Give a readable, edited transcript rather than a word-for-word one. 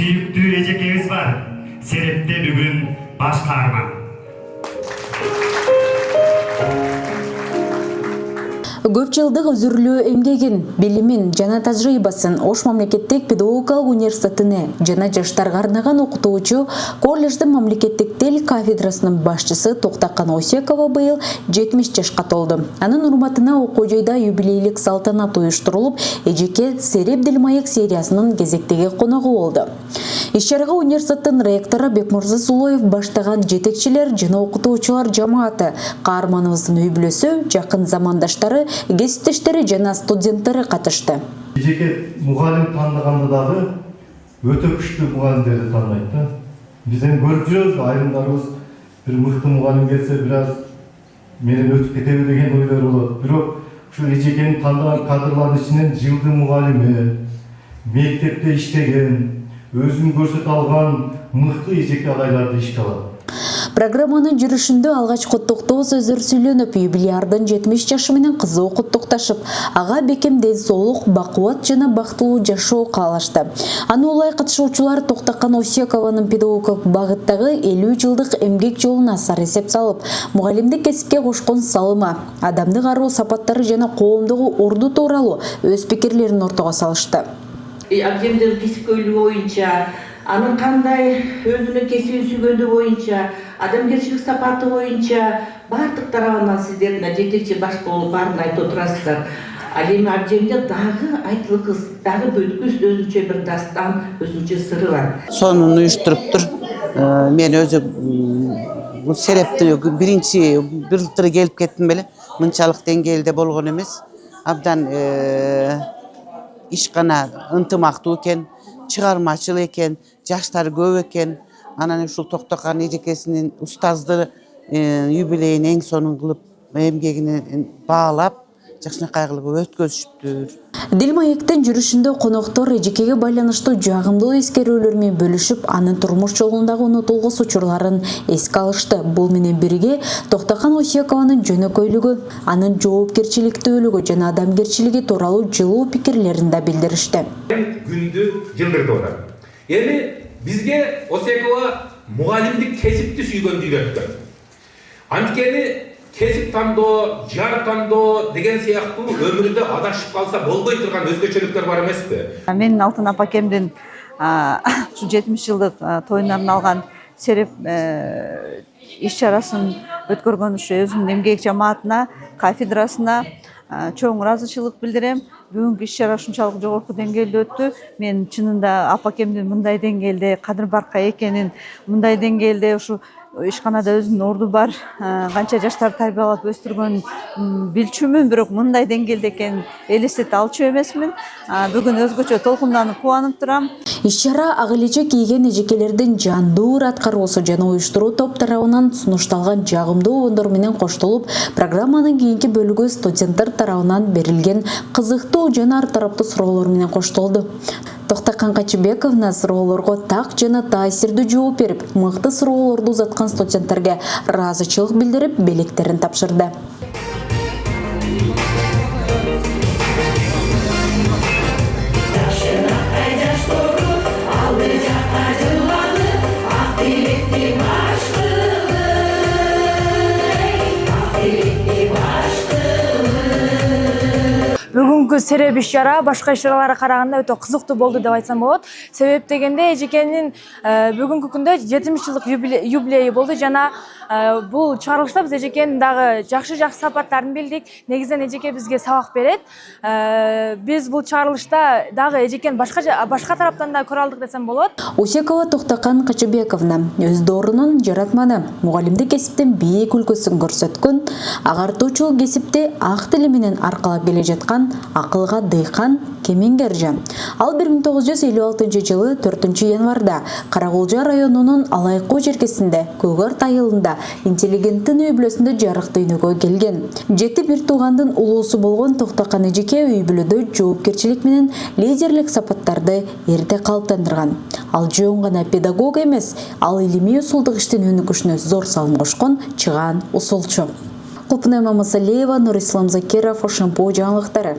Sүйүктүү эжекебиз бар. Серепте бүгүн баш каарман. Көп жылдық өзүрлүү эмгегин, билимин жана тажрыйбасын Ош мамлекеттик педагогикалык университетине жана жаштарга арнаган окутуучу колледждин мамлекеттик тил кафедрасынын башчысы Токтакан Осекова быйыл 70 жашка толду. Анын урматына окуу жайда юбилейлик салтанат уюштурулуп, эжеке Сереп Дилмайык сериясынын кезектеги коногу болду. Иш-чарага университеттин ректору Бекмурза Сулоев баштаган жетекчилер жана окутуучулар жамааты, каарманыбыздын үй бүлөсү, жакын замандаштары, кесиптештери жана студенттери катышты. Эжеке мугалим тандаганда дагы өтө күчтүү мугалимдерди тандайт да. Бизден көрүп жүрөбүз, айрымдарыбыз бир мыкты мугалим келсе бир аз менен өтүп кетеби деген ойлор болот. Бирок ушу эжекени тандаган кадрлардын ичинен жылдын мугалими, мектепте иштеген, өзүн көрсөтө алган мыкты эжеке адайларды ишке алат. Программанын жүрүшүндө алгач куттуктоо сөздөр сүйлөнүп, юбилеардын 70 жашы менен кызуу куттукташып, ага бекем ден соолук, бакубат жана бактылуу жашоо каалашты. Аны улай катышуучулар Токтакан Осекованын педагогикалык багыттагы 50 жылдык эмгек жолуна сар эсеп салып, мугалимдик кесипке кошкон салымы, адамдык аруу сапаттары жана коомдогу орду тууралуу өз пикирлерин ортого салышты. Академдик кесипкөйлүгү боюнча, анын кандай өзүнүн кесибин сүйгөндүгү боюнча, адамгерчилик сапаты боюнча бардык тарабынан сиздер жетекчи баш болуп баарын айтып отурасыздар. Ал эми Академде дагы айтылгыс, дагы бөткүс өзүнчө бир дастан, өзүнчө сыры бар. Сонун уюштуруптур. Мен өзү бул Серепти биринчи бир жылтыры келип кеттим беле. Мынчалык деңгээлде болгон эмес. Абдан ишкана ынтымактуу экен, чыгармачыл экен, жаштары көп экен. Анан ушул Токтакан эжекесинин устаздыр юбилейин эң сонун кылып, эмгегин баалап, жакшынакай кылып өткөзүшүптүр. Дилмайыктын жүрүшүндө коноктор эжекеге байланыштуу жагымдуу эскерүүлөр менен бөлүшүп, анын турмуш жолундагы унутулгус учурларын эске алышты. Бул менен бирге Токтакан Осекованын жөнөкөйлүгү, анын жоопкерчиликтүүлүгү жана адамгерчилиги тууралуу жылуу пикирлерин да билдиришти. Күндү жылдырды ona. Эми бизге Осекова мугалимдик кесипти сүйгөндү үйрөттү. Анткени кесип тандоо, жар тандоо деген сыяктуу өмүрүндө адашып калса болбой турган өзгөчөлүктөр бар эмеспи? Менин алтын апакемдин ушу 70 жылдык тоюна арналган Сереп иш-чарасын өткөргөн ушу өзүнүн эмгек жамаатына, кафедрасына чоң ыраазычылык билдирем. Бүгүнкү иш-чара ушунчалык жогорку деңгээлде өттү. Мен чынында апакемдин мындай деңгээлде кадыр барка экенин, мындай деңгээлде ушу ишканада өзүнүн орду бар, канча жаштарды тарбиялап өстүргөн билчүмүн, бирок мындай деңгээлде экенин элестете алчу эмесмин. Бүгүн өзгөчө толкунданып, кубанып турам. Иш-чара ак элече кийген эжекелердин жандуу ыр аткаруусу жана уюштуруу топ тарабынан сунушталган жагымдуу ондор менен коштолуп, программанын кийинки бөлүгү студенттер тарабынан берилген кызыктуу жана ар тараптуу суроолор менен коштолду. Токтакан Качыбековна суроолорго так жана таасирдүү жооп берип, мыкты суроолорду узаткан студенттерге ыраазычылык билдирип, белектерин тапшырды. Бүгүнкү Сереп иш-чара башка иш-чараларга караганда өтө кызыктуу болду деп айтсам болот. Себеп дегенде эжекенин бүгүнкү күндө 70 жылдык юбилейи болду жана бул чыгарылышта биз эжекенин дагы жакшы сапаттарын билдик. Негизинен эжеке бизге сабак берет. Биз бул чыгарылышта дагы эжекени башка тараптан да көрө алдык десем болот. Осекова Токтакан Качыбековна өз доорунун жаратманы, мугалимдик кесиптин бийик үлгүсүн көрсөткөн, агартуучу кесипти ак тили менен аркалап келе жаткан акылга дыйкан кемеңгер. Ал 1956 жылы 4 январда Каракулжа районунун Алайкуу жеркесинде Көгөрт айылында интеллигенттин үй бүлөсүндө жарык дүйнөгө келген. Жети бир туугандын улуусу болгон Токтакан эжеке үй бүлөдө жоопкерчилик менен лидерлик сапаттарды эрте калыптандырган. Ал жөн гана педагог эмес, ал илимий усулдук иштин өнүгүшүнө зор салым кошкон чыгаан усулчу. Кулпунай Мамасалиева, Нурислам Закиров, Ошампу жаңылыктары.